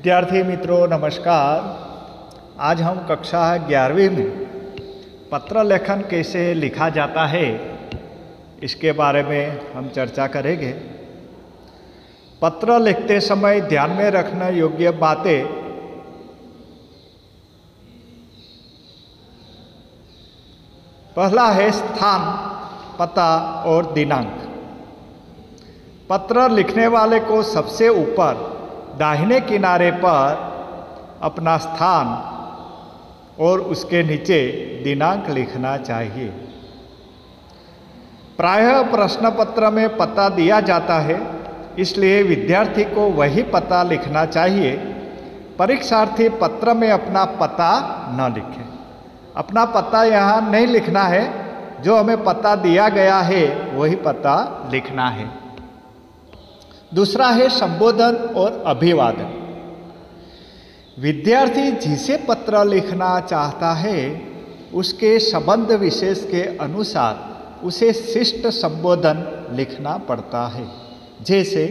विद्यार्थी मित्रों नमस्कार। आज हम कक्षा 11वीं में पत्र लेखन कैसे लिखा जाता है इसके बारे में हम चर्चा करेंगे। पत्र लिखते समय ध्यान में रखने योग्य बातें पहला है स्थान, पता और दिनांक। पत्र लिखने वाले को सबसे ऊपर दाहिने किनारे पर अपना स्थान और उसके नीचे दिनांक लिखना चाहिए। प्रायः प्रश्न पत्र में पता दिया जाता है, इसलिए विद्यार्थी को वही पता लिखना चाहिए। परीक्षार्थी पत्र में अपना पता न लिखे। अपना पता यहाँ नहीं लिखना है, जो हमें पता दिया गया है वही पता लिखना है। दूसरा है संबोधन और अभिवादन। विद्यार्थी जिसे पत्र लिखना चाहता है उसके संबंध विशेष के अनुसार उसे शिष्ट संबोधन लिखना पड़ता है, जैसे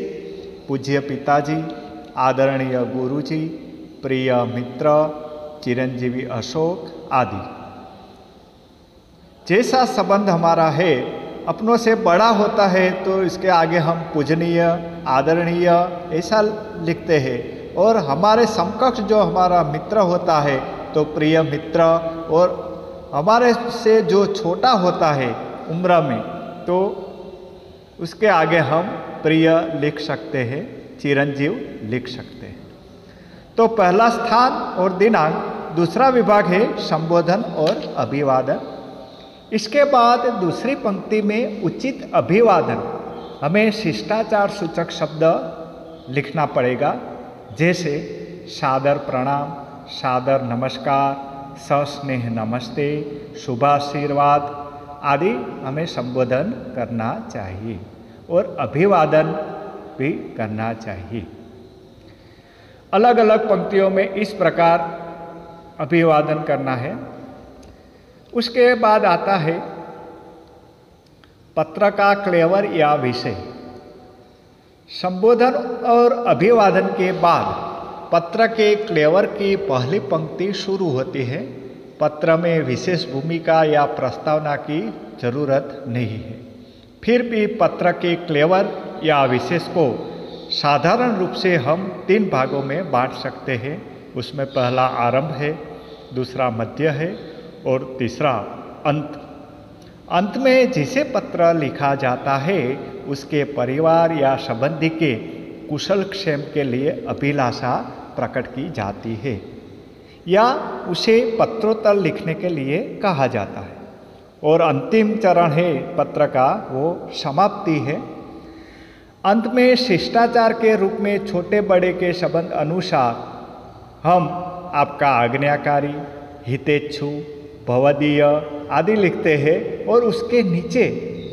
पूज्य पिताजी, आदरणीय गुरुजी, प्रिय मित्र, चिरंजीवी अशोक आदि। जैसा संबंध हमारा है, अपनों से बड़ा होता है तो इसके आगे हम पूजनीय, आदरणीय ऐसा लिखते हैं, और हमारे समकक्ष जो हमारा मित्र होता है तो प्रिय मित्र, और हमारे से जो छोटा होता है उम्र में तो उसके आगे हम प्रिय लिख सकते हैं, चिरंजीव लिख सकते हैं। तो पहला स्थान और दिनांक। दूसरा विभाग है संबोधन और अभिवादन। इसके बाद दूसरी पंक्ति में उचित अभिवादन। हमें शिष्टाचार सूचक शब्द लिखना पड़ेगा, जैसे सादर प्रणाम, सादर नमस्कार, सस्नेह नमस्ते, शुभाशीर्वाद आदि हमें संबोधन करना चाहिए और अभिवादन भी करना चाहिए। अलग अलग पंक्तियों में इस प्रकार अभिवादन करना है। उसके बाद आता है पत्र का क्लेवर या विषय। संबोधन और अभिवादन के बाद पत्र के क्लेवर की पहली पंक्ति शुरू होती है। पत्र में विशेष भूमिका या प्रस्तावना की जरूरत नहीं है। फिर भी पत्र के क्लेवर या विशेष को साधारण रूप से हम 3 भागों में बांट सकते हैं। उसमें पहला आरंभ है, दूसरा मध्य है और तीसरा अंत। अंत में जिसे पत्र लिखा जाता है उसके परिवार या संबंधी के कुशल क्षेम के लिए अभिलाषा प्रकट की जाती है या उसे पत्रोत्तर लिखने के लिए कहा जाता है। और अंतिम चरण है पत्र का, वो समाप्ति है। अंत में शिष्टाचार के रूप में छोटे बड़े के संबंध अनुसार हम आपका आज्ञाकारी, हितेच्छु, भवदीय आदि लिखते हैं और उसके नीचे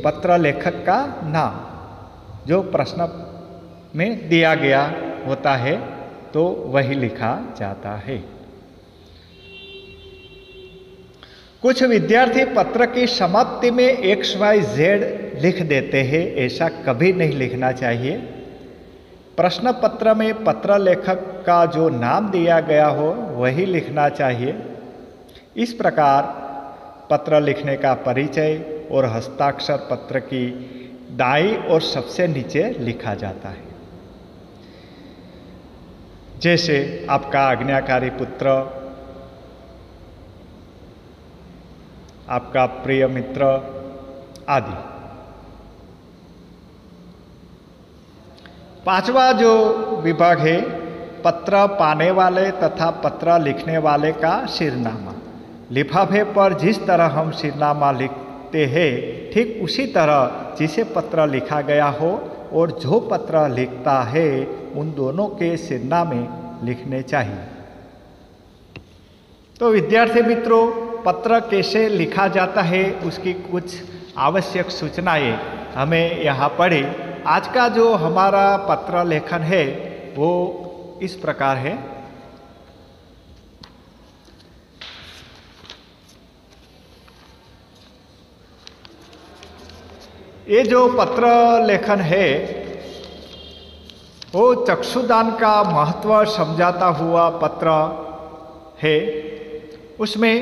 पत्र लेखक का नाम जो प्रश्न में दिया गया होता है तो वही लिखा जाता है। कुछ विद्यार्थी पत्र की समाप्ति में XYZ लिख देते हैं। ऐसा कभी नहीं लिखना चाहिए। प्रश्न पत्र में पत्र लेखक का जो नाम दिया गया हो वही लिखना चाहिए। इस प्रकार पत्र लिखने का परिचय और हस्ताक्षर पत्र की दाईं और सबसे नीचे लिखा जाता है, जैसे आपका आज्ञाकारी पुत्र, आपका प्रिय मित्र आदि। 5वां जो विभाग है पत्र पाने वाले तथा पत्र लिखने वाले का सिरनामा। लिफाफे पर जिस तरह हम सिरनामा लिखते हैं ठीक उसी तरह जिसे पत्र लिखा गया हो और जो पत्र लिखता है उन दोनों के सिरनामे लिखने चाहिए। तो विद्यार्थी मित्रों, पत्र कैसे लिखा जाता है उसकी कुछ आवश्यक सूचनाएं हमें यहाँ पढ़ी। आज का जो हमारा पत्र लेखन है वो इस प्रकार है। ये जो पत्र लेखन है वो चक्षुदान का महत्व समझाता हुआ पत्र है। उसमें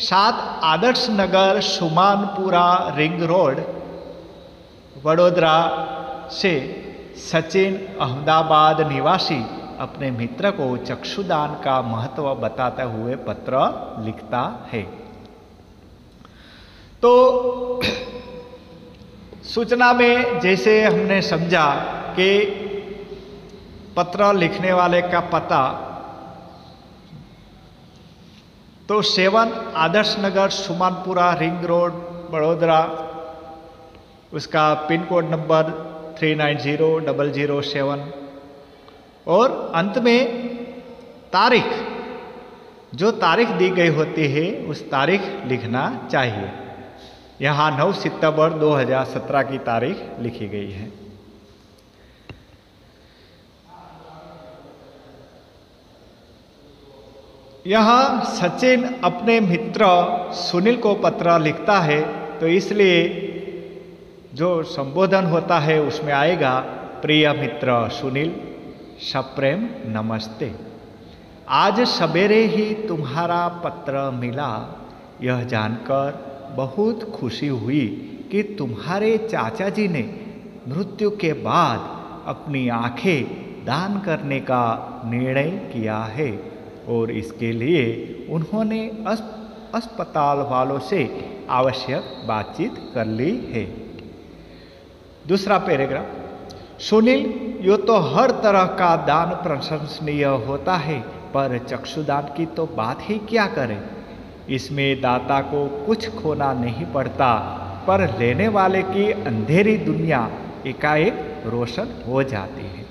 7 आदर्श नगर सुमानपुरा रिंग रोड वडोदरा से सचिन अहमदाबाद निवासी अपने मित्र को चक्षुदान का महत्व बताते हुए पत्र लिखता है। तो सूचना में जैसे हमने समझा कि पत्र लिखने वाले का पता तो 7 आदर्श नगर सुमानपुरा रिंग रोड बड़ोदरा, उसका पिन कोड नंबर 390007 और अंत में तारीख, जो तारीख दी गई होती है उस तारीख लिखना चाहिए। यहाँ 9 सितंबर 2017 की तारीख लिखी गई है। यहाँ सचिन अपने मित्र सुनील को पत्र लिखता है, तो इसलिए जो संबोधन होता है उसमें आएगा, प्रिय मित्र सुनील, सप्रेम नमस्ते। आज सवेरे ही तुम्हारा पत्र मिला। यह जानकर बहुत खुशी हुई कि तुम्हारे चाचा जी ने मृत्यु के बाद अपनी आंखें दान करने का निर्णय किया है और इसके लिए उन्होंने अस्पताल वालों से आवश्यक बातचीत कर ली है। दूसरा पैराग्राफ, सुनील, यो तो हर तरह का दान प्रशंसनीय होता है, पर चक्षुदान की तो बात ही क्या करें। इसमें दाता को कुछ खोना नहीं पड़ता, पर लेने वाले की अंधेरी दुनिया एकाएक रोशन हो जाती है।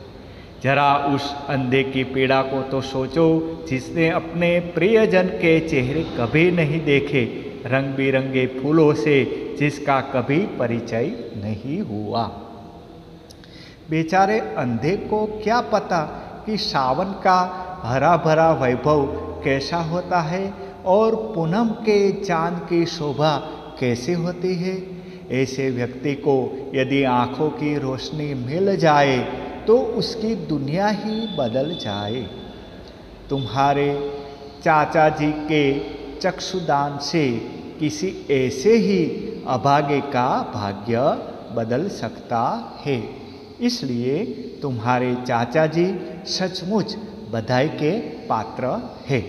जरा उस अंधे की पीड़ा को तो सोचो, जिसने अपने प्रियजन के चेहरे कभी नहीं देखे, रंग बिरंगे फूलों से जिसका कभी परिचय नहीं हुआ। बेचारे अंधे को क्या पता कि सावन का हरा भरा वैभव कैसा होता है और पूनम के चांद की शोभा कैसे होती है। ऐसे व्यक्ति को यदि आँखों की रोशनी मिल जाए तो उसकी दुनिया ही बदल जाए। तुम्हारे चाचा जी के चक्षुदान से किसी ऐसे ही अभागे का भाग्य बदल सकता है। इसलिए तुम्हारे चाचा जी सचमुच बधाई के पात्र है।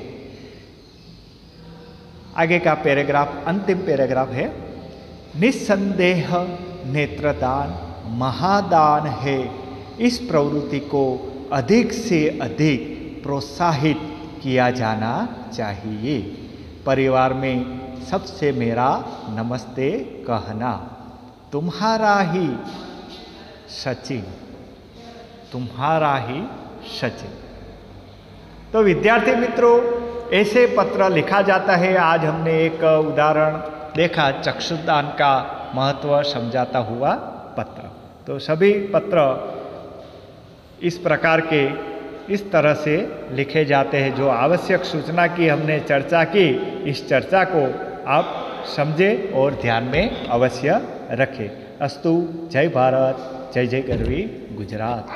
आगे का पैराग्राफ अंतिम पैराग्राफ है, निस्संदेह नेत्रदान महादान है। इस प्रवृत्ति को अधिक से अधिक प्रोत्साहित किया जाना चाहिए। परिवार में सबसे मेरा नमस्ते कहना। तुम्हारा ही सचिन, तुम्हारा ही सचिन। तो विद्यार्थी मित्रों, ऐसे पत्र लिखा जाता है। आज हमने एक उदाहरण देखा, चक्षुदान का महत्व समझाता हुआ पत्र। तो सभी पत्र इस प्रकार के इस तरह से लिखे जाते हैं। जो आवश्यक सूचना की हमने चर्चा की, इस चर्चा को आप समझें और ध्यान में अवश्य रखें। अस्तु। जय भारत, जय जय गरवी गुजरात।